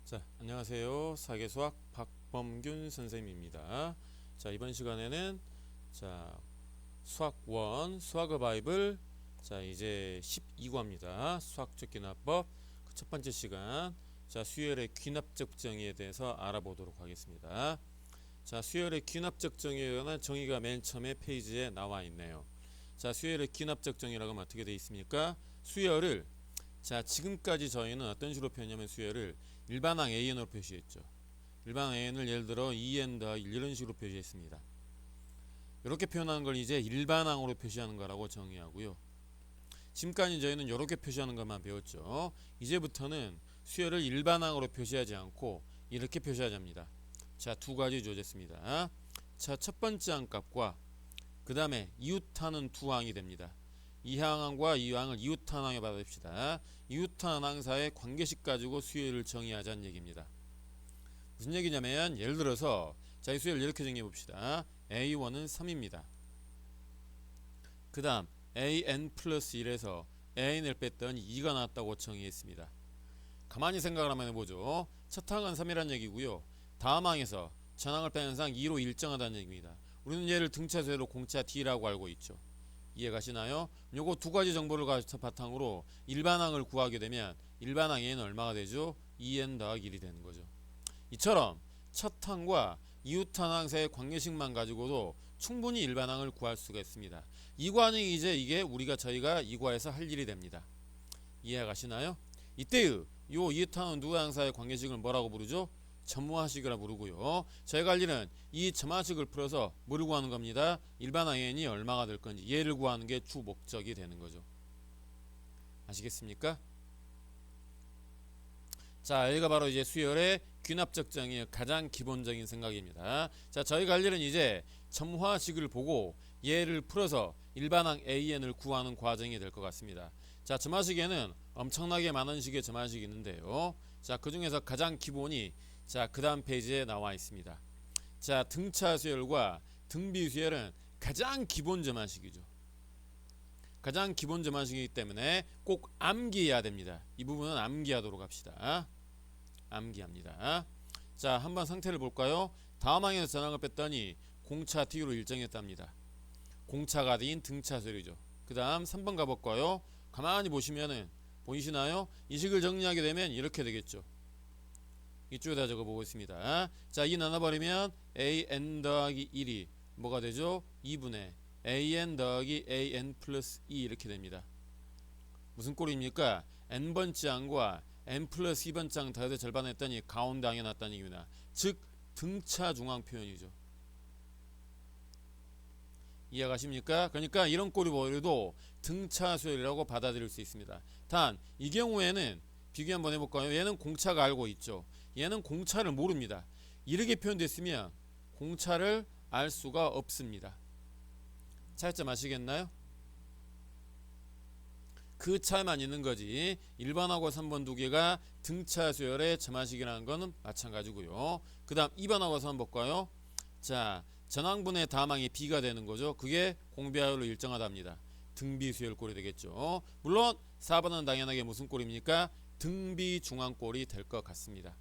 자, 안녕하세요. 사계수학 박범균 선생님입니다. 자, 이번 시간에는 수학 1, 수학의 바이블, 이제 12과입니다. 수학적 귀납법 그 첫 번째 시간. 수열의 귀납적 정의에 대해서 알아보도록 하겠습니다. 수열의 귀납적 정의에 관한 정의가 맨 처음에 페이지에 나와 있네요. 수열의 귀납적 정의라고 하면 어떻게 되어 있습니까? 수열을 지금까지 저희는 어떤 식으로 표현하냐면 수열을 일반항 AN으로 표시했죠. 일반항 AN을 예를 들어 2N 더하기 1 이런 식으로 표시했습니다. 이렇게 표현하는 걸 이제 일반항으로 표시하는 거라고 정의하고요. 지금까지 저희는 이렇게 표시하는 것만 배웠죠. 이제부터는 수열을 일반항으로 표시하지 않고 이렇게 표시하자입니다. 두 가지 주어졌습니다. 첫 번째 항값과 그 다음에 이웃하는 두 항이 됩니다. 이 항과 이 항을 이웃한 항에 받아봅시다. 이웃한 항사의 관계식 가지고 수열을 정의하자는 얘기입니다. 무슨 얘기냐면 예를 들어서 이 수열을 이렇게 정의해 봅시다. A1은 3입니다. 그 다음 AN 플러스 1에서 AN을 뺐더니 2가 나왔다고 정의했습니다. 가만히 생각을 한번 해보죠. 첫 항은 3이라는 얘기고요. 다음 항에서 전 항을 빼는 상 2로 일정하다는 얘기입니다. 우리는 얘를 등차 수열로 공차 D라고 알고 있죠. 이해가시나요? 요거 두 가지 정보를 바탕으로 일반항을 구하게 되면 일반항 A는 얼마가 되죠? 2N 더하기 1이 되는 거죠. 이처럼 첫 항과 이웃한 항 사이의 관계식만 가지고도 충분히 일반항을 구할 수가 있습니다. 이 과정이 이제 이게 저희가 이 과에서 할 일이 됩니다. 이해가시나요? 이때의 요 이웃한 누구 항 사이의 관계식을 뭐라고 부르죠? 점화식이라 부르고요. 저희가 할 일은 이 점화식을 풀어서 뭐를 구하는 겁니다. 일반항 N이 얼마가 될 건지 얘를 구하는 게 주 목적이 되는 거죠. 아시겠습니까? 여기가 바로 이제 수열의 귀납적 정의의 가장 기본적인 생각입니다. 저희가 할 일은 이제 점화식을 보고 얘를 풀어서 일반항 AN을 구하는 과정이 될 것 같습니다. 점화식에는 엄청나게 많은 식의 점화식이 있는데요. 그 중에서 가장 기본이 그 다음 페이지에 나와 있습니다. 등차 수열과 등비 수열은 가장 기본 점화식이죠. 가장 기본 점화식이기 때문에 꼭 암기해야 됩니다. 이 부분은 암기하도록 합시다. 암기합니다. 한번 상태를 볼까요? 다음 항에서 전항을 뺐더니 공차 T로 일정했답니다. 공차가 D인 등차 수열이죠. 그 다음 3번 가볼까요? 가만히 보시면은 보이시나요? 이 식을 정리하게 되면 이렇게 되겠죠. 이쪽에다 적어보고 있습니다. 이 나눠버리면 AN 더하기 1이 뭐가 되죠? 2분의 AN 더하기 AN 플러스 2 이렇게 됩니다. 무슨 꼴입니까? N번째 항과 N 플러스 2번째 항 더해서 절반 했더니 가운데 항이 났다는 얘기입니다. 즉 등차 중항 표현이죠. 이해가십니까? 그러니까 이런 꼴이 보여도 등차 수열이라고 받아들일 수 있습니다. 단 이 경우에는 비교 한번 해볼까요? 얘는 공차가 알고 있죠. 얘는 공차를 모릅니다. 이렇게 표현됐으면 공차를 알 수가 없습니다. 차이점 아시겠나요? 그 차이만 있는 거지. 1번하고 3번 두 개가 등차 수열의 점화식이라는 거는 마찬가지고요. 그 다음 2번하고 3번 볼까요? 전항분의 다항이 B가 되는 거죠. 그게 공비하율로 일정하답니다. 등비 수열 꼴이 되겠죠. 물론 4번은 당연하게 무슨 꼴입니까? 등비 중앙 꼴이 될 것 같습니다.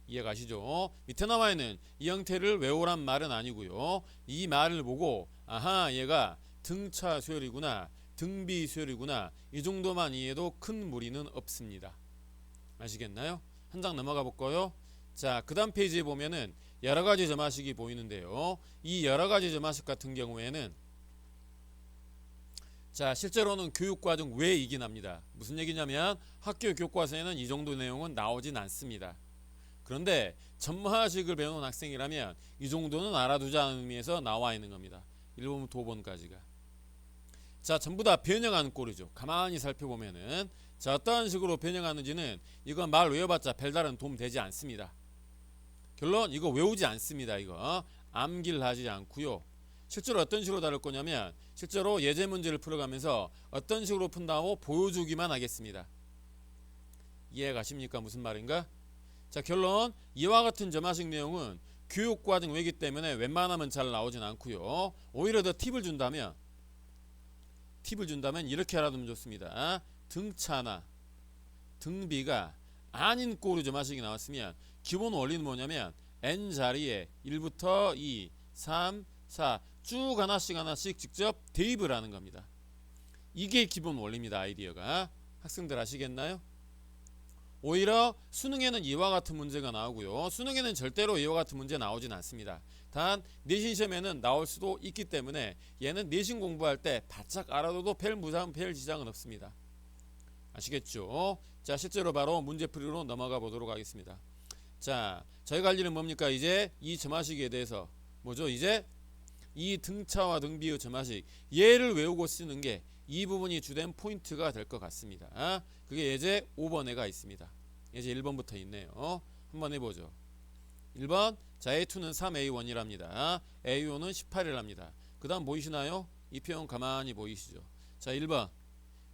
이해가시죠? 밑에 나와 있는 이 형태를 외우란 말은 아니고요. 이 말을 보고 아하 얘가 등차 수열이구나, 등비 수열이구나 이 정도만 이해해도 큰 무리는 없습니다. 아시겠나요? 한 장 넘어가 볼까요? 그 다음 페이지에 보면은 여러가지 점화식이 보이는데요. 이 여러가지 점화식 같은 경우에는 실제로는 교육과정 외이긴 합니다. 무슨 얘기냐면 학교 교과서에는 이 정도 내용은 나오진 않습니다. 그런데 점화식을 배우는 학생이라면 이 정도는 알아두자는 의미에서 나와 있는 겁니다. 1번부터 5번까지가. 전부 다 변형하는 꼴이죠. 가만히 살펴보면은 어떤 식으로 변형하는지는 이거 말 외워봤자 별다른 도움 되지 않습니다. 결론 이거 외우지 않습니다. 이거 암기를 하지 않고요. 실제로 어떤 식으로 다룰 거냐면 실제로 예제 문제를 풀어가면서 어떤 식으로 푼다고 보여주기만 하겠습니다. 이해가십니까? 무슨 말인가? 결론 이와 같은 점화식 내용은 교육과정 외이기 때문에 웬만하면 잘 나오진 않고요. 오히려 더 팁을 준다면 이렇게 알아두면 좋습니다. 등차나 등비가 아닌 꼴의 점화식이 나왔으면 기본 원리는 뭐냐면 n 자리에 1부터 2, 3, 4 쭉 하나씩 직접 대입을 하는 겁니다. 이게 기본 원리입니다. 아이디어가. 학생들 아시겠나요? 오히려 수능에는 이와 같은 문제가 나오고요. 수능에는 절대로 이와 같은 문제 나오진 않습니다. 단 내신 시험에는 나올 수도 있기 때문에 얘는 내신 공부할 때 바짝 알아둬도 별 지장은 없습니다. 아시겠죠? 자, 실제로 바로 문제풀이로 넘어가 보도록 하겠습니다. 자, 저희가 할 일은 뭡니까? 이제 이 점화식에 대해서 뭐죠? 이제 이 등차와 등비의 점화식 얘를 외우고 쓰는 게 이 부분이 주된 포인트가 될 것 같습니다. 그게 예제 5번에가 있습니다. 예제 1번부터 있네요. 한번 해보죠. 1번 자 A2는 3A1이랍니다. A1은 18이랍니다. 그 다음 보이시나요? 이 표현 가만히 보이시죠? 자 1번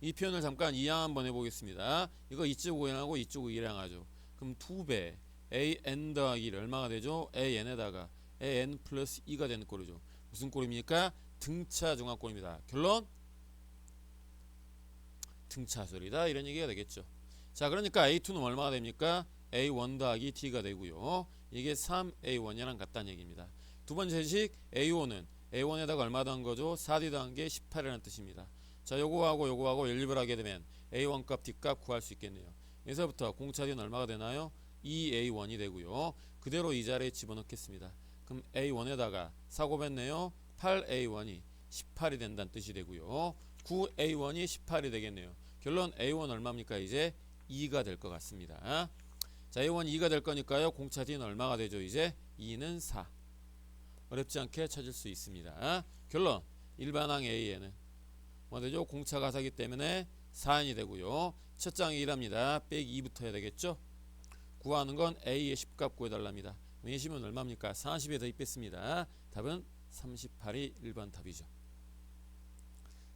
이 표현을 잠깐 이양 한번 해보겠습니다. 이거 이쪽 이항하고 이쪽 이항하죠. 그럼 2배 AN 더하기 1 얼마가 되죠? AN에다가 AN 플러스 2가 되는 꼴이죠. 무슨 꼴입니까? 등차 중합꼴입니다. 결론? 등차설이다 이런 얘기가 되겠죠. 자 그러니까 A2는 얼마가 됩니까? A1 더하기 T가 되고요. 이게 3A1이랑 같다는 얘기입니다. 두 번째 식 A5는 A1에다가 얼마 더한 거죠? 4D 더한 게 18이라는 뜻입니다. 자 요거하고 연립을 하게 되면 A1 값 D 값 구할 수 있겠네요. 여기서부터 공차 D는 얼마가 되나요? 2A1이 되고요. 그대로 이 자리에 집어넣겠습니다. 그럼 A1에다가 4 곱했네요. 8A1이 18이 된다는 뜻이 되고요. 9A1이 18이 되겠네요. 결론 A1 얼마입니까? 이제 2가 될 것 같습니다. 자 A1 2가 될 거니까요. 공차 D는 얼마가 되죠? 이제 2는 4. 어렵지 않게 찾을 수 있습니다. 결론 일반항 A에는 뭐 되죠? 공차가 4기 때문에 4n이 되고요. 첫 장이 1합니다. 빼기 2부터 해야 되겠죠? 구하는 건 A의 10값 구해달랍니다. 내시면 얼마입니까? 40에 대입했습니다. 답은 38이 1번 답이죠.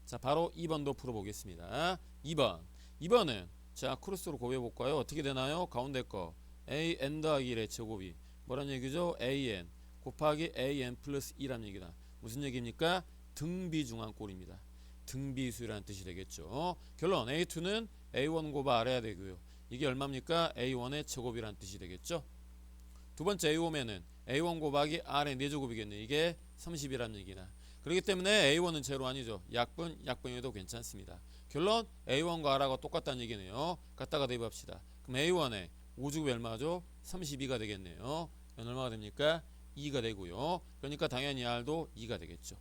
자 바로 2번도 풀어보겠습니다. 2번은 자 크로스로 곱해볼까요? 어떻게 되나요? 가운데 거 AN 더하기 1의 제곱이 뭐란 얘기죠? AN 곱하기 AN 플러스 2란 얘기다. 무슨 얘기입니까? 등비중앙꼴입니다. 등비수라는 뜻이 되겠죠. 결론 A2는 A1 곱하 알아야 되고요. 이게 얼마입니까? A1의 제곱이라는 뜻이 되겠죠. 두 번째 A5면은 A1 곱하기 R의 4제곱이겠네요. 이게 30이라는 얘기나. 그렇기 때문에 A1은 제로 아니죠. 약분해도 괜찮습니다. 결론 A1과 R하고 똑같다는 얘기네요. 갖다가 대입합시다. 그럼 A1의 5제곱이 얼마죠? 32가 되겠네요. 이건 얼마가 됩니까? 2가 되고요. 그러니까 당연히 R도 2가 되겠죠.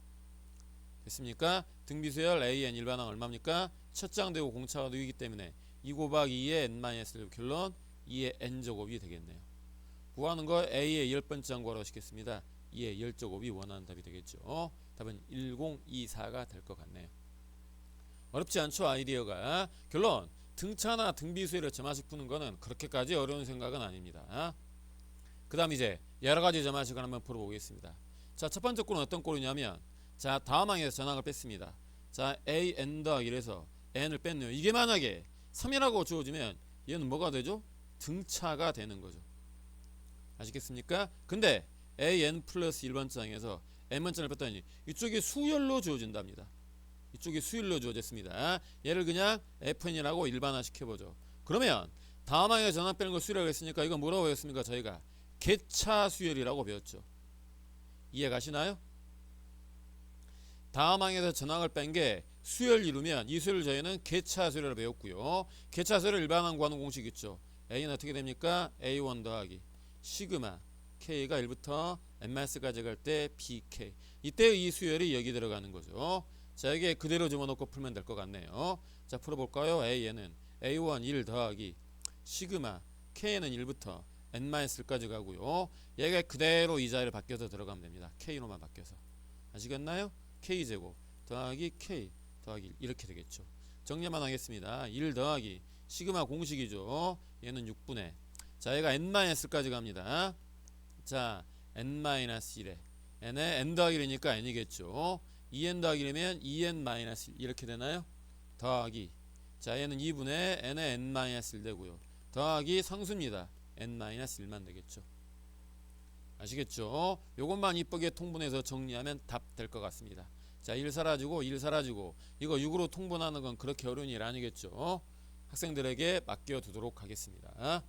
됐습니까? 등비수열 AN 일반항 얼마입니까? 첫 장 되고 공차가 누이기 때문에 2 곱하기 2의 n-1 결론 2의 n제곱이 되겠네요. 구하는 거 A의 10번째 항 구하라고 시켰습니다. 2의 10제곱이 원하는 답이 되겠죠. 답은 1024가 될 것 같네요. 어렵지 않죠? 아이디어가. 결론 등차나 등비수열의 점화식 푸는 거는 그렇게까지 어려운 생각은 아닙니다. 그 다음 이제 여러가지 점화식을 한번 풀어보겠습니다. 자 첫번째 꼴은 어떤 꼴이냐면 자 다음 항에서 전항을 뺐습니다. 자 AN 더하기 1에서 N을 뺐네요. 이게 만약에 3이라고 주어지면 얘는 뭐가 되죠? 등차가 되는 거죠. 아시겠습니까? 근데 AN 플러스 1번장에서 N번장을 뺐더니 이쪽이 수열로 주어진답니다. 이쪽이 수열로 주어졌습니다. 얘를 그냥 FN이라고 일반화 시켜보죠. 그러면 다음 항에 전항 빼는 걸 수열이라고 했으니까 이거 뭐라고 배웠습니까? 저희가 개차 수열이라고 배웠죠. 이해 가시나요? 다음 항에서 전항을 뺀 게 수열 이루면 이 수열을 저희는 개차 수열을 배웠고요. 개차 수열을 일반항 구하는 공식 있죠. A는 어떻게 됩니까? A1 더하기 시그마 K가 1부터 n-까지 갈 때 BK 이때 이 수열이 여기 들어가는 거죠. 자 여기에 그대로 집어넣고 풀면 될 것 같네요. 자 풀어볼까요? A에는 A1 1 더하기 시그마 K는 1부터 n-까지 가고요. 얘가 그대로 이 자리를 바뀌어서 들어가면 됩니다. K로만 바뀌어서. 아시겠나요? K제곱 더하기 K 더하기 1 이렇게 되겠죠. 정리만 하겠습니다. 1 더하기 시그마 공식이죠. 얘는 6분의 자 얘가 n-까지 갑니다. 자 n-1에 n에 n 더하기 1이니까 n이겠죠. 2n 더하기 1이면 2n-1 이렇게 되나요? 더하기 자 얘는 2분의 n에 n-1 되고요. 더하기 상수입니다. n-1만 되겠죠. 아시겠죠? 요것만 이쁘게 통분해서 정리하면 답 될 것 같습니다. 자 1 사라지고 1 사라지고 이거 6으로 통분하는 건 그렇게 어려운 일 아니겠죠. 학생들에게 맡겨두도록 하겠습니다.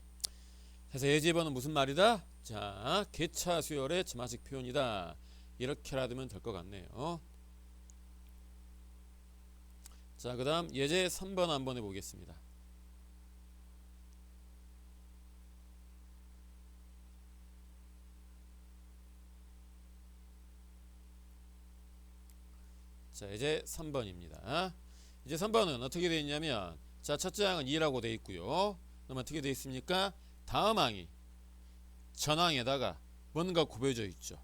그래서 예제번은 무슨 말이다? 자, 개차 수열의 점화식 표현이다. 이렇게 알아두면 될 것 같네요. 자, 그 다음 예제 3번 한번 해보겠습니다. 자, 이제 3번입니다. 이제 3번은 어떻게 되어 있냐면, 자, 첫째 항은 2라고 되어 있고요. 그럼 어떻게 되어 있습니까? 다음 항이 전항에다가 뭔가 곱해져 있죠.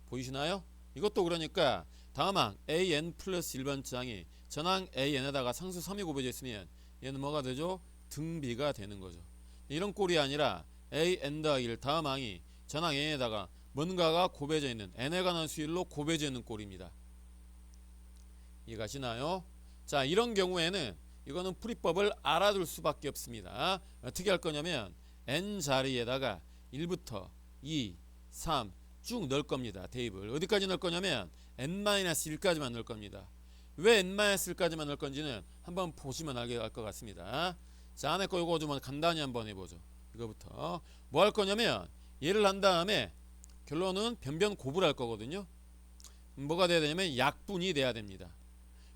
보이시나요? 이것도 그러니까 다음 항 an 플러스 1번째 항이 전항 an에다가 상수 3이 곱해져 있으면 얘는 뭐가 되죠? 등비가 되는 거죠. 이런 꼴이 아니라 an 더하기 1 다음 항이 전항 an에다가 뭔가가 곱해져 있는 n에 관한 수일로 곱해져 있는 꼴입니다. 이해가시나요? 자, 이런 경우에는 이거는 풀이법을 알아둘 수밖에 없습니다. 어떻게 할 거냐면 n 자리에다가 1부터 2, 3 쭉 넣을 겁니다. 대입을 어디까지 넣을 거냐면 n-1까지만 넣을 겁니다. 왜 n-1까지만 넣을 건지는 한번 보시면 알게 할 것 같습니다. 자, 안에 거 이거 좀 간단히 한번 해보죠. 이거부터 뭐 할 거냐면 얘를 한 다음에 결론은 변변 곱을 할 거거든요. 뭐가 돼야 되냐면 약분이 돼야 됩니다.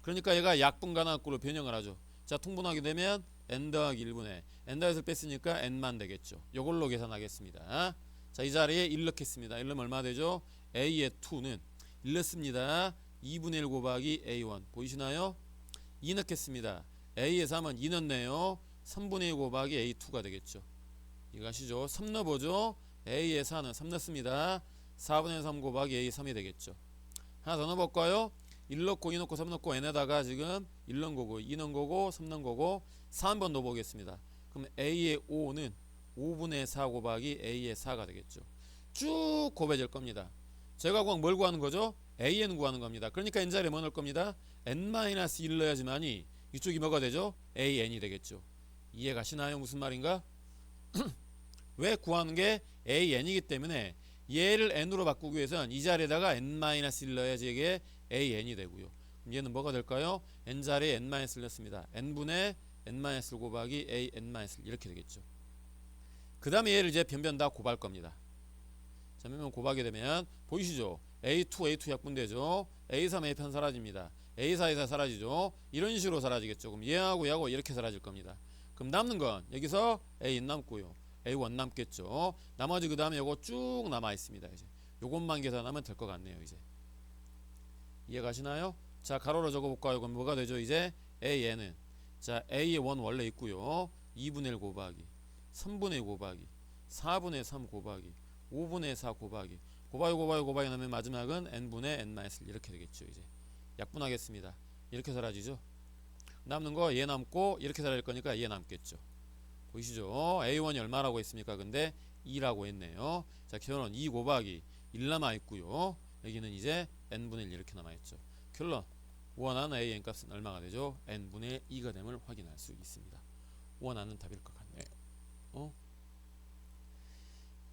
그러니까 얘가 약분 가능합으로 변형을 하죠. 자, 통분하게 되면 n 더하기 1분의 n-을 뺐으니까 n만 되겠죠. 요걸로 계산하겠습니다. 자, 이 자리에 1 넣겠습니다. 1 넣으면 얼마 되죠? a의 2는 1 넣습니다. 2분의 1 곱하기 a1 보이시나요? 2 넣겠습니다. a의 3은 2 넣네요. 3분의 1 곱하기 a2가 되겠죠. 이거 아시죠? 3 넣어보죠. a의 4는 3 넣습니다. 4분의 3 곱하기 a3이 되겠죠. 하나 더 넣어볼까요? 1 넣고 2 넣고 3 넣고 n에다가 지금 1 넣은 거고 2 넣은 거고 3 넣은 거고 4 한번 넣어보겠습니다. 그럼 a의 5는 5분의 4 곱하기 a의 4가 되겠죠. 쭉 곱해질 겁니다. 제가 뭘 구하는 거죠? an 구하는 겁니다. 그러니까 n자리에 뭐 넣을 겁니다? n-1 넣어야지만이 이쪽이 뭐가 되죠? an이 되겠죠. 이해 가시나요? 무슨 말인가? 왜 구하는 게 an이기 때문에 얘를 n으로 바꾸기 위해서는 이 자리에다가 n-1 넣어야지 이게 an이 되고요. 그럼 얘는 뭐가 될까요? n자리에 n-1 넣습니다. n분의 n-1 곱하기 a n-1 이렇게 되겠죠. 그 다음에 얘를 이제 변변 다 곱할 겁니다. 자, 변변 곱하게 되면 보이시죠? a2 약분되죠. a3 a편 사라집니다. a4 사라지죠. 이런 식으로 사라지겠죠. 그럼 얘하고 얘하고 이렇게 사라질 겁니다. 그럼 남는 건 여기서 a 남고요. a1 남겠죠. 나머지 그 다음에 요거 쭉 남아 있습니다. 이제 요것만 계산하면 될 것 같네요. 이제 이해 가시나요? 자, 가로로 적어볼까요? 그럼 뭐가 되죠? 이제 a는 자, a의 1 원래 있고요. 2분의 1 곱하기 3분의 1 곱하기 4분의 3 곱하기 5분의 4 곱하기 나면 마지막은 n분의 n-1 이렇게 되겠죠. 이제 약분하겠습니다. 이렇게 사라지죠. 남는 거 얘 남고 이렇게 사라질 거니까 얘 남겠죠. 보이시죠? a1이 얼마라고 했습니까? 근데 2라고 했네요. 자, 결론 2 곱하기 1 남아 있고요. 여기는 이제 n분의 1 이렇게 남아 있죠. 결론 원하는 an 값은 얼마가 되죠? n분의 2가 됨을 확인할 수 있습니다. 원하는 답일 것 같네요.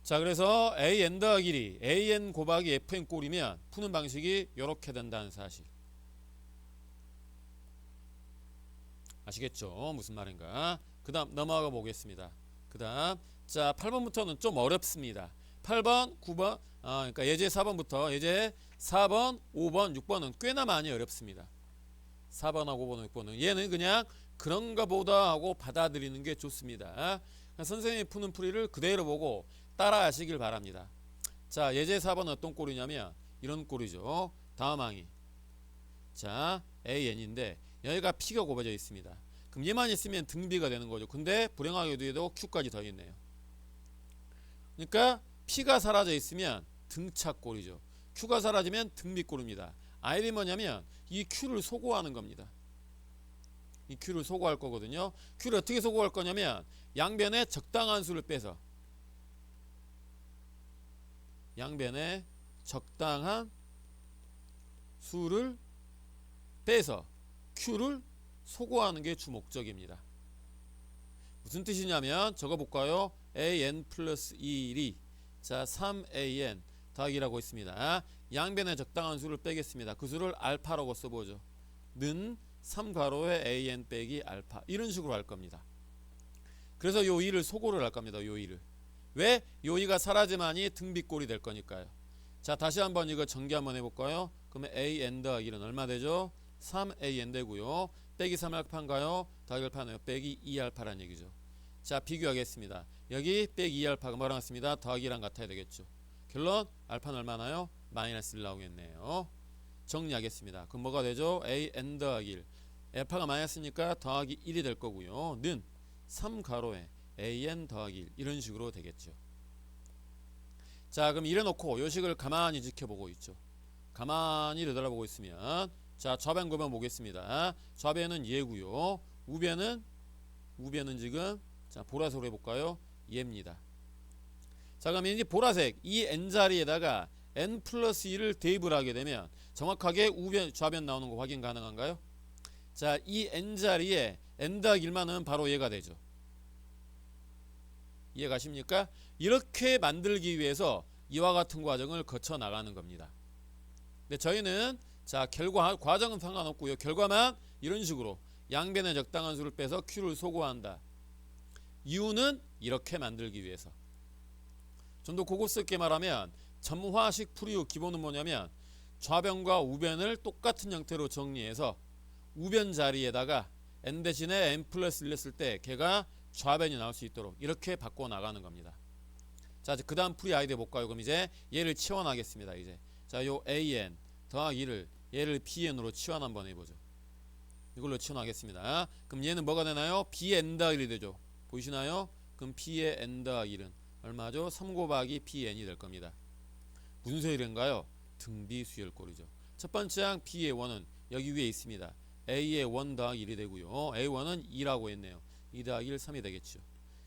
자, 그래서 an 더하기 1이 an 곱하기 fn 꼴이면 푸는 방식이 이렇게 된다는 사실 아시겠죠? 무슨 말인가? 그 다음 넘어가 보겠습니다. 그 다음 자, 8번부터는 좀 어렵습니다. 8번, 9번 그러니까 예제 4번부터 예제 4번, 5번, 6번은 꽤나 많이 어렵습니다. 4번하고 5번, 6번은 얘는 그냥 그런가 보다 하고 받아들이는 게 좋습니다. 선생님이 푸는 풀이를 그대로 보고 따라 하시길 바랍니다. 자, 예제 4번은 어떤 꼴이냐면 이런 꼴이죠. 다음 항이 자, an인데 여기가 p가 곱해져 있습니다. 그럼 얘만 있으면 등비가 되는 거죠. 근데 불행하게도 q까지 더 있네요. 그러니까 p가 사라져 있으면 등차꼴이죠. q가 사라지면 등비꼴입니다. 아이디 뭐냐면 이 q를 소거하는 겁니다. 이 q를 소거할 거거든요. q를 어떻게 소거할 거냐면 양변에 적당한 수를 빼서 양변에 적당한 수를 빼서 q를 소거하는 게 주 목적입니다. 무슨 뜻이냐면 적어볼까요? an 플러스 1이 자 3an 더하기라고 있습니다. 양변에 적당한 수를 빼겠습니다. 그 수를 알파라고 써보죠. 는 3괄호에 an 빼기 알파 이런 식으로 할 겁니다. 그래서 요 2를 소고를 할 겁니다. 요 2를. 왜? 요 2가 사라지만이 등비꼴이 될 거니까요. 자, 다시 한번 이거 전개 한번 해볼까요? 그러면 an 더하기 1은 얼마 되죠? 3an 되고요. 빼기 3알파인가요? 더하기 알파네요. 빼기 2알파란 얘기죠. 자, 비교하겠습니다. 여기 빼기 2알파가 뭐랑 같습니다? 더하기랑 같아야 되겠죠. 결론 알파는 얼마나요? 마이너스 1 나오겠네요. 정리하겠습니다. 그럼 뭐가 되죠? an 더하기 1. 알파가 마이너스니까 더하기 1이 될 거고요. 는 3가로에 an 더하기 1 이런 식으로 되겠죠. 자, 그럼 이래놓고 요 식을 가만히 지켜보고 있죠. 가만히 들여다보고 있으면 자, 좌변 구변 보겠습니다. 좌변은 얘고요. 우변은 지금 자, 보라색으로 해볼까요? 얘입니다. 자, 그럼 이제 보라색 이 n 자리에다가 n 플러스 1을 대입을 하게 되면 정확하게 우변 좌변 나오는 거 확인 가능한가요? 자, 이 n 자리에 n 더하기 1만은 바로 얘가 되죠. 이해가십니까? 이렇게 만들기 위해서 이와 같은 과정을 거쳐 나가는 겁니다. 근데 저희는 자, 결과 과정은 상관없고요. 결과만 이런 식으로 양변의 적당한 수를 빼서 q를 소거한다. 이유는 이렇게 만들기 위해서. 좀 더 고급스럽게 말하면 점화식 풀이의 기본은 뭐냐면 좌변과 우변을 똑같은 형태로 정리해서 우변 자리에다가 n 대신에 n 플러스 1 했을 때 걔가 좌변이 나올 수 있도록 이렇게 바꿔 나가는 겁니다. 자, 그 다음 풀이 아이디어 볼까요? 그럼 이제 얘를 치환하겠습니다. 이제 자, 요 an 더하기 1을 얘를 bn으로 치환 한번 해보죠. 이걸로 치환하겠습니다. 그럼 얘는 뭐가 되나요? bn 더하기 1이 되죠. 보이시나요? 그럼 b의 n 더하기 1은 얼마죠? 3 곱하기 bn이 될 겁니다. 무슨 수열인가요? 등비 수열꼴이죠. 첫 번째 항 b의 1은 여기 위에 있습니다. a의 1 더하기 1이 되고요. a1은 2라고 했네요. 2 더하기 1, 3이 되겠죠.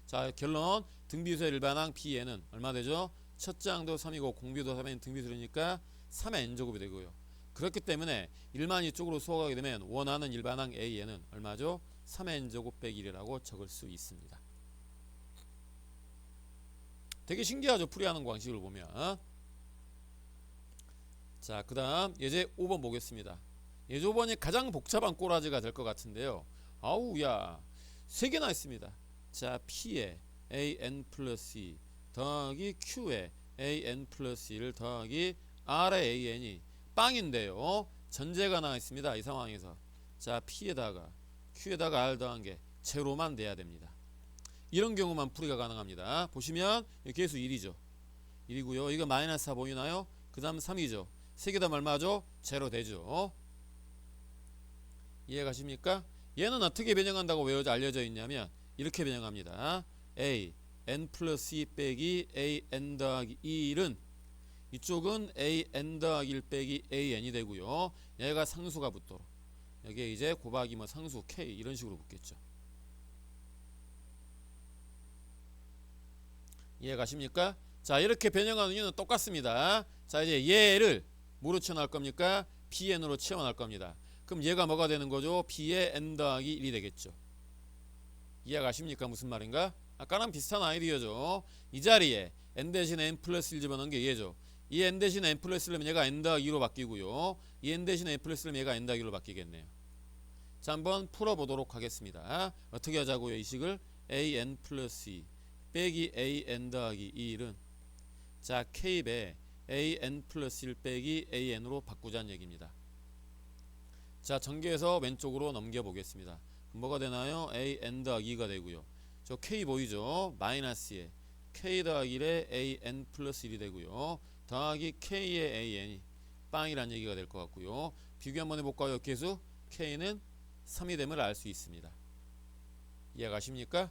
자, 결론 등비수의 일반항 bn은 얼마 되죠? 첫째 항도 3이고 공비도 3인 등비수니까 3의 n제곱이 되고요. 그렇기 때문에 1만 이쪽으로 수억하게 되면 원하는 일반항 a는 얼마죠? 3의 n제곱 빼기 1이라고 적을 수 있습니다. 되게 신기하죠? 풀이하는 방식을 보면. 자, 그 다음 예제 5번 보겠습니다. 예제 5번이 가장 복잡한 꼬라지가 될 것 같은데요. 아우야, 3개나 있습니다. 자, P에 an 플러스 2 더하기 Q에 an 플러스 1 더하기 R의 an이 빵인데요. 전제가 나와 있습니다. 이 상황에서 자, P에다가 Q에다가 R 더한 게 제로만 돼야 됩니다. 이런 경우만 풀이가 가능합니다. 보시면 계수 1이죠. 1이고요. 이거 마이너스 4 보이나요? 그 다음 3이죠. 3개 다 얼마죠? 제로 되죠. 이해가십니까? 얘는 어떻게 변형한다고 알려져 있냐면 이렇게 변형합니다. a n 플러스 2 빼기 a n 더하기 1은 이쪽은 a n 더하기 1 빼기 a n이 되고요. 얘가 상수가 붙도록 여기에 이제 곱하기 뭐 상수 k 이런 식으로 붙겠죠. 이해가십니까? 자, 이렇게 변형하는 이유는 똑같습니다. 자, 이제 얘를 뭐로 치환할 겁니까? bn으로 치환할 겁니다. 그럼 얘가 뭐가 되는 거죠? b의 n 더하기 1이 되겠죠. 이해가십니까? 무슨 말인가? 아까랑 비슷한 아이디어죠. 이 자리에 n 대신에 n 플러스 1 집어넣은 게 얘죠. 이 n 대신에 n 플러스 1면 얘가 n 더하기 2로 바뀌고요. 이 n 대신에 n 플러스 1면 얘가 n 더하기 1로 바뀌겠네요. 자, 한번 풀어보도록 하겠습니다. 어떻게 하자고요? 이 식을 an 플러스 2 빼기 an 더하기 2는 자, k배 an 플러스 1 빼기 an으로 바꾸자는 얘기입니다. 자, 전개해서 왼쪽으로 넘겨보겠습니다. 뭐가 되나요? an 더하기 2가 되고요. 저 k 보이죠? 마이너스에 k 더하기 1에 an 플러스 1이 되고요. 더하기 k의 an이 빵이란 얘기가 될 것 같고요. 비교 한번 해볼까요? 계수 k는 3이 됨을 알 수 있습니다. 이해가십니까?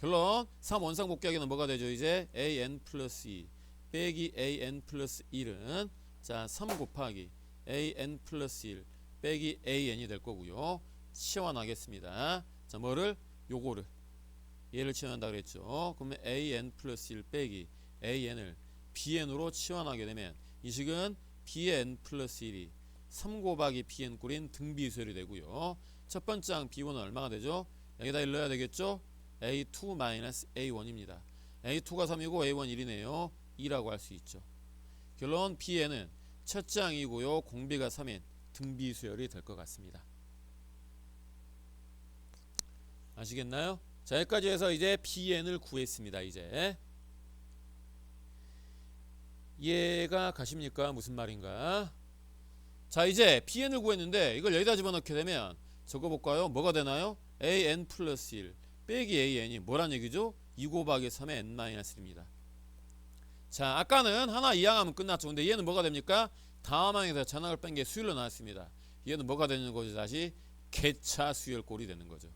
결론 3 원상 복귀하기는 뭐가 되죠? 이제 an 플러스 2 빼기 an 플러스 1은 자, 3 곱하기 an 플러스 1 빼기 an이 될 거고요. 치환하겠습니다. 자, 뭐를? 요거를 얘를 치환한다 그랬죠. 그러면 an 플러스 1 빼기 an을 bn으로 치환하게 되면 이 식은 bn 플러스 1이 3 곱하기 bn 꼴인 등비수열이 되고요. 첫 번째 항 b1은 얼마가 되죠? 여기다 1 넣어야 되겠죠? a2 마이너스 a1입니다. a2가 3이고 a1 1이네요. 2라고 할 수 있죠. 결론 bn은 첫째 항이고요. 공비가 3인 등비수열이 될 것 같습니다. 아시겠나요? 자, 여기까지 해서 이제 bn을 구했습니다. 이제 이해가 가십니까? 무슨 말인가? 자, 이제 bn을 구했는데 이걸 여기다 집어넣게 되면 적어볼까요? 뭐가 되나요? an 플러스 1 빼기 an이 뭐란 얘기죠? 2 곱하기 3의 n-1입니다. 자, 아까는 하나 이항하면 끝났죠. 근데 얘는 뭐가 됩니까? 다음 항에서 전항을 뺀 게 수열로 나왔습니다. 얘는 뭐가 되는 거죠? 다시 개차 수열꼴이 되는 거죠.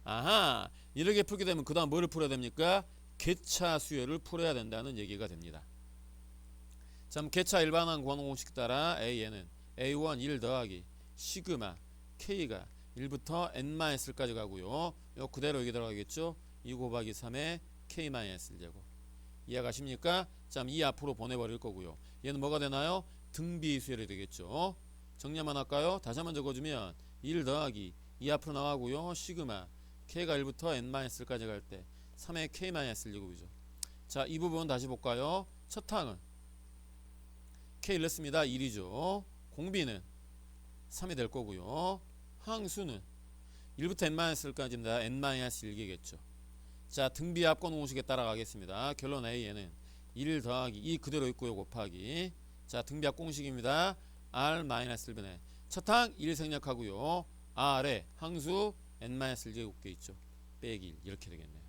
아하, 이렇게 풀게 되면 그 다음 뭐를 풀어야 됩니까? 개차 수열을 풀어야 된다는 얘기가 됩니다. 자, 개차 일반항 구하는 공식 따라 a는 a1 1 더하기 시그마 k가 1부터 n-1까지 가고요. 요 그대로 여기 들어가겠죠. 2 곱하기 3의 k-1제곱. 이해가십니까? 자, 이 앞으로 보내버릴 거고요. 얘는 뭐가 되나요? 등비 수열이 되겠죠. 정리 한번 할까요? 다시 한번 적어주면 1 더하기 2 앞으로 나가고요. 시그마 k가 1부터 n-까지 갈 때 3의 k-1제곱이죠. 자, 이 부분 다시 볼까요? 첫 항은 k 넣습니다. 1이죠. 공비는 3이 될 거고요. 항수는 1부터 n-까지입니다. n-1이겠죠. 자, 등비 합권 공식에 따라가겠습니다. 결론 a에는 1 더하기 2 그대로 있고요. 곱하기 자, 등비 합 공식입니다. r-1분의 첫 항 1 생략하고요. r에 항수 n-1제곱게 있죠. 빼기 1 이렇게 되겠네요.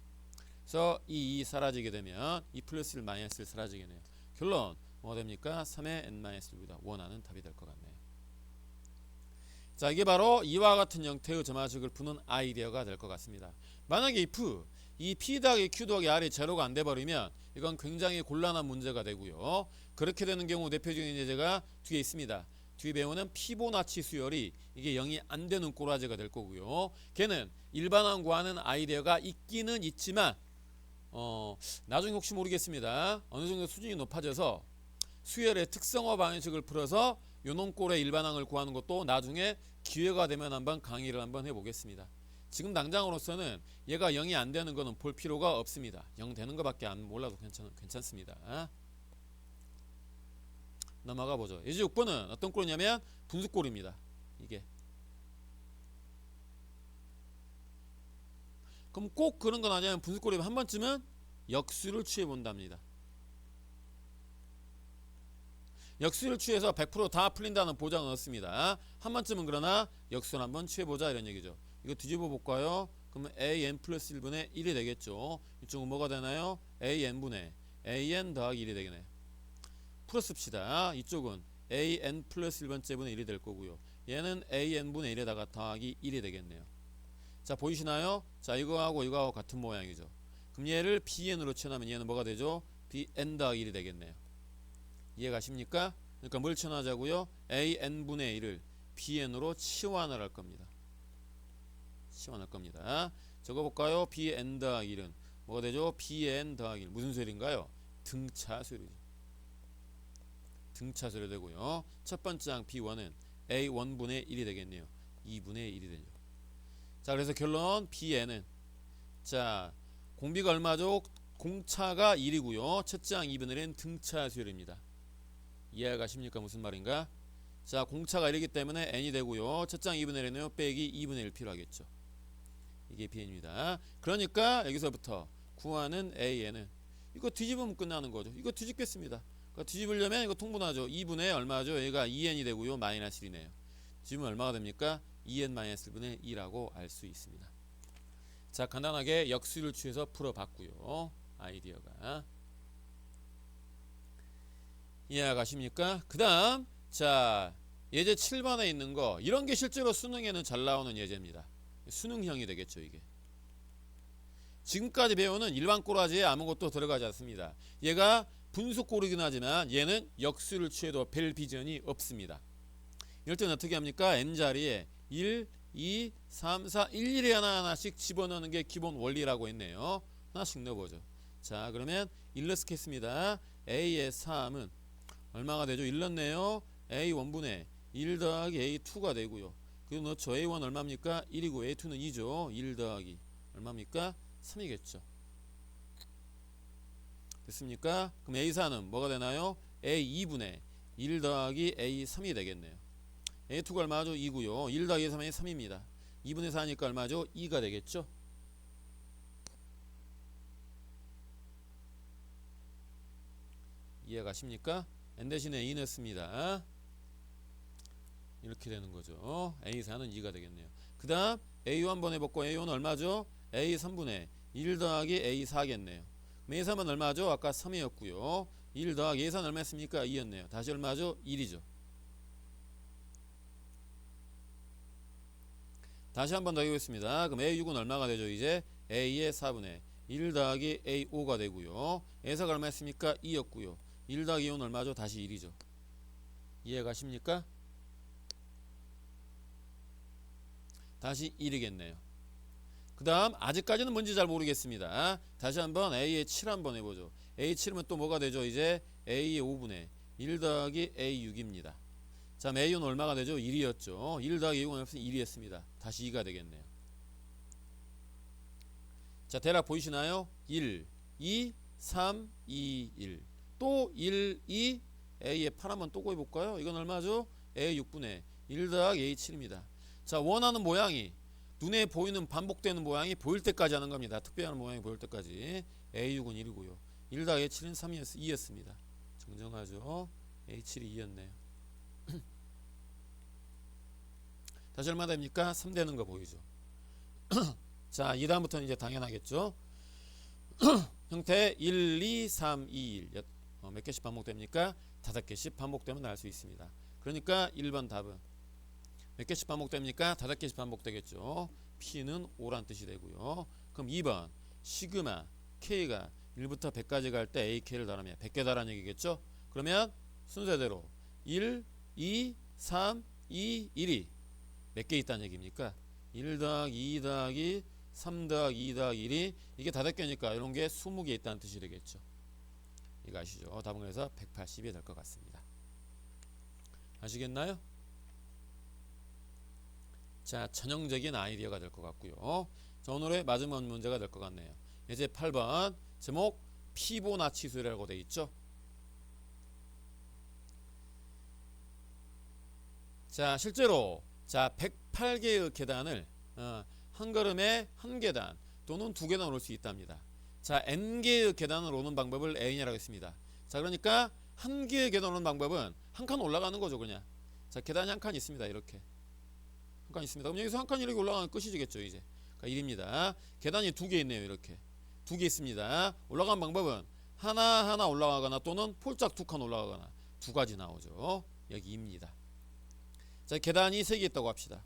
그래서 이 사라지게 되면 2 플러스 1 마이너스 1 사라지겠네요. 결론 뭐가 됩니까? 3의 n-1보다 원하는 답이 될 것 같네요. 자, 이게 바로 이와 같은 형태의 점화식을 푸는 아이디어가 될 것 같습니다. 만약에 if 이 p 더하기 q 더하기 r이 제로가 안 돼버리면 이건 굉장히 곤란한 문제가 되고요. 그렇게 되는 경우 대표적인 예제가 뒤에 있습니다. 뒤에 배우는 피보나치 수열이 이게 0이 안 되는 꼬라지가 될 거고요. 걔는 일반항 구하는 아이디어가 있기는 있지만 나중에 혹시 모르겠습니다. 어느 정도 수준이 높아져서 수열의 특성화 방식을 풀어서 요놈 꼴의 일반항을 구하는 것도 나중에 기회가 되면 한번 강의를 한번 해보겠습니다. 지금 당장으로서는 얘가 0이 안 되는 거는 볼 필요가 없습니다. 0 되는 것밖에 안 몰라도 괜찮습니다. 넘어가 보죠. 예제 6번은 어떤 꼴이냐면 분수꼴입니다. 이게. 그럼 꼭 그런 건 아니면 분수꼴이면 한 번쯤은 역수를 취해 본답니다. 역수를 취해서 100% 다 풀린다는 보장은 없습니다. 한 번쯤은 그러나 역수를 한번 취해보자 이런 얘기죠. 이거 뒤집어 볼까요? 그러면 an 플러스 1분의 1이 되겠죠. 이쪽은 뭐가 되나요? an분의 an 더하기 1이 되겠네요. 풀어씁시다. 이쪽은 an 플러스 1번째 분의 1이 될 거고요. 얘는 an분의 1에다가 더하기 1이 되겠네요. 자, 보이시나요? 자, 이거하고 이거하고 같은 모양이죠. 그럼 얘를 bn으로 치환하면 얘는 뭐가 되죠? bn 더하기 1이 되겠네요. 이해가십니까? 그러니까 뭘 치환하자고요? an분의 1을 bn으로 치환을 할 겁니다. 치환할 겁니다. 적어볼까요? bn 더하기 1은 뭐가 되죠? bn 더하기 1 무슨 수열인가요? 등차 수열이죠. 등차 수열이 되고요. 첫 번째 항 b1은 a1분의 1이 되겠네요. 2분의 1이 되죠. 자, 그래서 결론 bn은 자, 공비가 얼마죠? 공차가 1이고요. 첫째 항 2분의 1은 등차 수열입니다. 이해가십니까? 무슨 말인가? 자, 공차가 1이기 때문에 n이 되고요. 첫째 항 2분의 1이네요. 빼기 2분의 1 필요하겠죠. 이게 bn입니다. 그러니까 여기서부터 구하는 an은 이거 뒤집으면 끝나는 거죠. 이거 뒤집겠습니다. 그러니까 뒤집으려면 이거 통분하죠. 2분의 얼마죠? 얘가 2n이 되고요. 마이너스 1이네요. 지금 얼마가 됩니까? 2n-1분의 2라고 알 수 있습니다. 자, 간단하게 역수를 취해서 풀어봤고요. 아이디어가 이해가십니까? 그 다음 자, 예제 7번에 있는 거 이런 게 실제로 수능에는 잘 나오는 예제입니다. 수능형이 되겠죠. 이게 지금까지 배우는 일반 꼬라지에 아무것도 들어가지 않습니다. 얘가 분수꼴이긴 하지만 얘는 역수를 취해도 별 비전이 없습니다. 이럴 때는 어떻게 합니까? n자리에 1, 2, 3, 4, 1, 1에 하나씩 집어넣는 게 기본 원리라고 했네요. 하나씩 넣어보죠. 자, 그러면 1 넣겠습니다. a의 3은 얼마가 되죠? 1 넣네요. a1분의 1 더하기 a2가 되고요. 그리고 넣죠. a1 얼마입니까? 1이고 a2는 2죠. 1 더하기 얼마입니까? 3이겠죠. 됐습니까? 그럼 a4는 뭐가 되나요? a2분의 1 더하기 a3이 되겠네요. a2가 얼마죠? 2고요. 1 더하기 3이 3입니다. 2분의 4니까 얼마죠? 2가 되겠죠. 이해가십니까? n 대신에 2 넣습니다. 이렇게 되는 거죠. A4는 2가 되겠네요. 그 다음 A5 한번 해볼고 A5는 얼마죠? A 3분의 1 더하기 A 4겠네요. A3은 얼마죠? 아까 3이었고요. 1 더하기 A4는 얼마였습니까? 2였네요. 다시 얼마죠? 1이죠. 다시 한번 더 해보겠습니다. 그럼 A6은 얼마가 되죠? 이제 A의 4분의 1 더하기 A5가 되고요. A4가 얼마였습니까? 2였고요. 1 더하기 2는 얼마죠? 다시 1이죠. 이해가십니까? 다시 1이겠네요. 그 다음 아직까지는 뭔지 잘 모르겠습니다. 다시 한번 A의 7 한번 해보죠. A7이면 또 뭐가 되죠? 이제 A의 5분의 1 더하기 A6입니다. 자, A는 얼마가 되죠? 1이었죠. 1 더하기 6은 1이었습니다. 다시 2가 되겠네요. 자, 대략 보이시나요? 1, 2, 3, 2, 1. 또 1, 2, A의 8 한번 또 구해볼까요? 이건 얼마죠? A 6분의 1 더하기 A 7입니다. 자, 원하는 모양이 눈에 보이는 반복되는 모양이 보일 때까지 하는 겁니다. 특별한 모양이 보일 때까지. A6은 1이고요. 1 더하기 A7은 2였습니다. 정정하죠. A7이 2였네요. 다시 얼마 됩니까? 3 되는 거 보이죠. 자, 이 다음부터는 이제 당연하겠죠. 형태 1, 2, 3, 2, 1 몇 개씩 반복됩니까? 5개씩 반복되면 알 수 있습니다. 그러니까 1번 답은 몇 개씩 반복됩니까? 5개씩 반복되겠죠. P는 5란 뜻이 되고요. 그럼 2번 시그마 K가 1부터 100까지 갈 때 AK를 달하면 100개 달하는 얘기겠죠. 그러면 순서대로 1, 2, 3, 2, 1이 몇 개 있다는 얘기입니까? 1 더하기 2 더하기 3 더하기 2 더하기 1이 이게 5개니까 이런 게 20개 있다는 뜻이 되겠죠. 이거 아시죠? 답은 그래서 180이 될 것 같습니다. 아시겠나요? 자, 전형적인 아이디어가 될 것 같고요. 자, 오늘의 마지막 문제가 될 것 같네요. 이제 8번 제목 피보나치수라고 되어 있죠. 자, 실제로 자 108개의 계단을 한 걸음에 한 계단 또는 두 계단 오를 수 있답니다. 자, n개의 계단을 오는 방법을 n이라고 했습니다. 자, 그러니까 한 개의 계단 오는 방법은 한 칸 올라가는 거죠. 그냥 자, 계단이 한 칸 있습니다. 이렇게 한 칸 있습니다. 그럼 여기서 한 칸 이렇게 올라가면 끝이겠죠. 이제 그러니까 1입니다. 계단이 두 개 있네요. 이렇게 두 개 있습니다. 올라가는 방법은 하나 올라가거나 또는 폴짝 두 칸 올라가거나 두 가지 나오죠. 여기 2입니다. 자, 계단이 3개 있다고 합시다.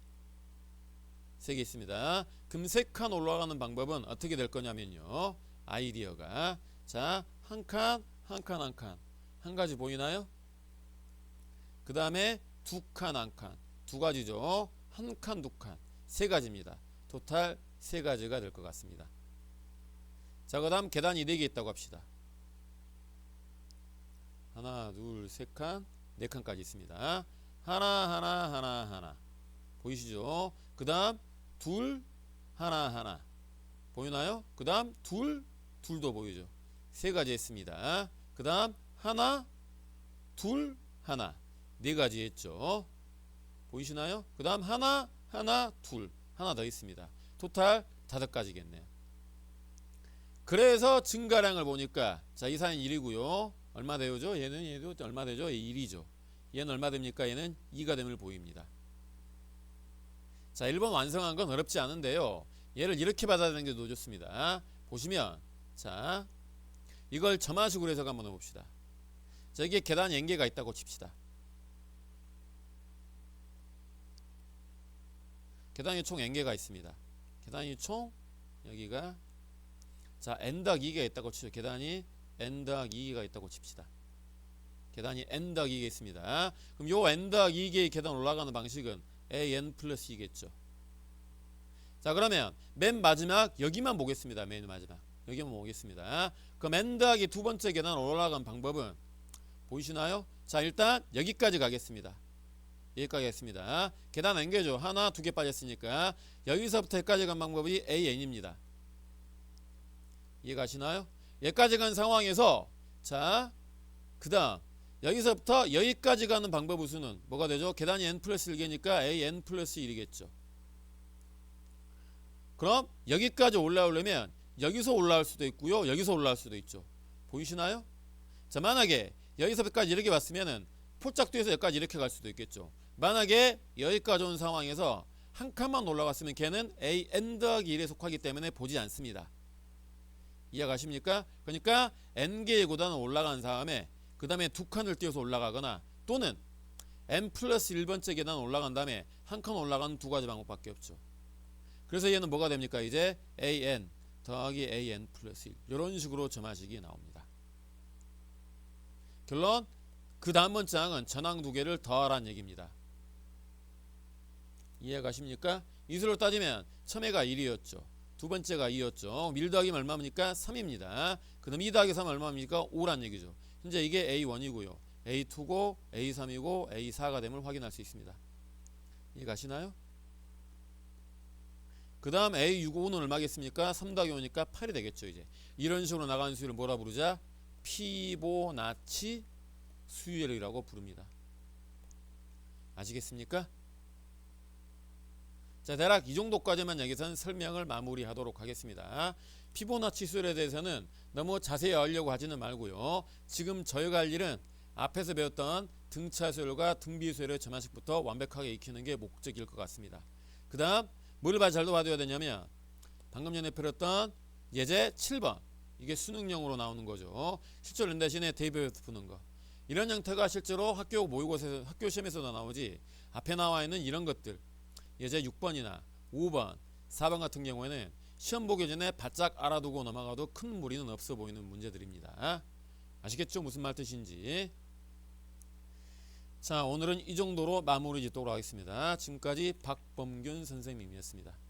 3개 있습니다. 그럼 3칸 올라가는 방법은 어떻게 될 거냐면요. 아이디어가 자, 한 칸, 한 칸, 한 칸. 한 가지 보이나요? 그 다음에 두 칸, 한 칸. 두 가지죠. 한 칸, 두 칸. 3가지입니다. 토탈 3가지가 될 것 같습니다. 자, 그 다음 계단이 4개 있다고 합시다. 하나, 둘, 3칸, 4칸까지 있습니다. 하나 보이시죠? 그 다음 둘 하나 보이나요? 그 다음 둘도 보이죠? 3가지 했습니다. 그 다음 하나 둘 하나 4가지 했죠. 보이시나요? 그 다음 하나 둘 하나 더 있습니다. 토탈 5가지겠네요. 그래서 증가량을 보니까 자, 이 사인 1이고요. 얼마 되죠? 얘도 얼마 되죠? 1이죠. 얘는 얼마 됩니까? 얘는 2가 됨을 보입니다. 자, 1번 완성한 건 어렵지 않은데요. 얘를 이렇게 받아들이는 게 더 좋습니다. 보시면 자, 이걸 점화식으로 해석 한번 해봅시다. 자, 이게 계단이 n개가 있다고 칩시다. 계단이 총 n개가 있습니다. 계단이 총 여기가 자, n 더하기 2개가 있다고 치죠. 계단이 n 더하기 2개가 있다고 칩시다. 계단이 n 더하기 2개 있습니다. 그럼 요 n 더하기 2개의 계단 올라가는 방식은 an 플러스 2겠죠. 자, 그러면 맨 마지막 여기만 보겠습니다. 맨 마지막 여기만 보겠습니다. 그럼 n 더하기 두 번째 계단 올라가는 방법은 보이시나요? 자, 일단 여기까지 가겠습니다. 여기까지 가겠습니다. 계단 n개죠. 하나, 두 개 빠졌으니까 여기서부터 여기까지 간 방법이 an입니다. 이해가시나요? 여기까지 간 상황에서 자, 그 다음 여기서부터 여기까지 가는 방법의 수는 뭐가 되죠? 계단이 n 플러스 1개니까 an 플러스 1이겠죠. 그럼 여기까지 올라오려면 여기서 올라올 수도 있고요. 여기서 올라올 수도 있죠. 보이시나요? 자, 만약에 여기서까지 이렇게 봤으면은 폴짝도에서 여기까지 이렇게 갈 수도 있겠죠. 만약에 여기까지 온 상황에서 한 칸만 올라갔으면 걔는 an 더하기 1에 속하기 때문에 보지 않습니다. 이해가십니까? 그러니까 n개의 고단을 올라간 다음에 그 다음에 두 칸을 띄워서 올라가거나 또는 n 플러스 1번째 계단을 올라간 다음에 한 칸 올라가는 두 가지 방법밖에 없죠. 그래서 얘는 뭐가 됩니까? 이제 an 더하기 an 플러스 1 이런 식으로 점화식이 나옵니다. 결론 그 다음 문장은 전항 두 개를 더하라는 얘기입니다. 이해가십니까? 이수로 따지면 처음에가 1이었죠. 두 번째가 2였죠. 1 더하기면 얼마입니까? 3입니다. 그 다음 2 더하기 3은 얼마입니까? 5란 얘기죠. 현재 이게 A1이고요. A2고 A3이고 A4가 됨을 확인할 수 있습니다. 이해가시나요? 그 다음 A65는 얼마겠습니까? 3 더하기 5니까 8이 되겠죠. 이제 이런 식으로 나가는 수위를 뭐라 부르자? 피보나치 수열이라고 부릅니다. 아시겠습니까? 자, 대략 이 정도까지만 여기서는 설명을 마무리하도록 하겠습니다. 피보나치 수열에 대해서는 너무 자세히 알려고 하지는 말고요. 지금 저희가 할 일은 앞에서 배웠던 등차 수열과 등비 수열의 점화식부터 완벽하게 익히는 게 목적일 것 같습니다. 그 다음 뭘 잘 봐둬야 되냐면 방금 전에 펴렸던 예제 7번 이게 수능형으로 나오는 거죠. 실제로 대신에 대입에서 푸는 거. 이런 형태가 실제로 학교 모의고사에서 학교 시험에서도 나오지 앞에 나와 있는 이런 것들 예제 6번이나 5번 4번 같은 경우에는 시험 보기 전에 바짝 알아두고 넘어가도 큰 무리는 없어 보이는 문제들입니다. 아시겠죠? 무슨 말 뜻인지. 자, 오늘은 이 정도로 마무리 짓도록 하겠습니다. 지금까지 박범균 선생님이었습니다.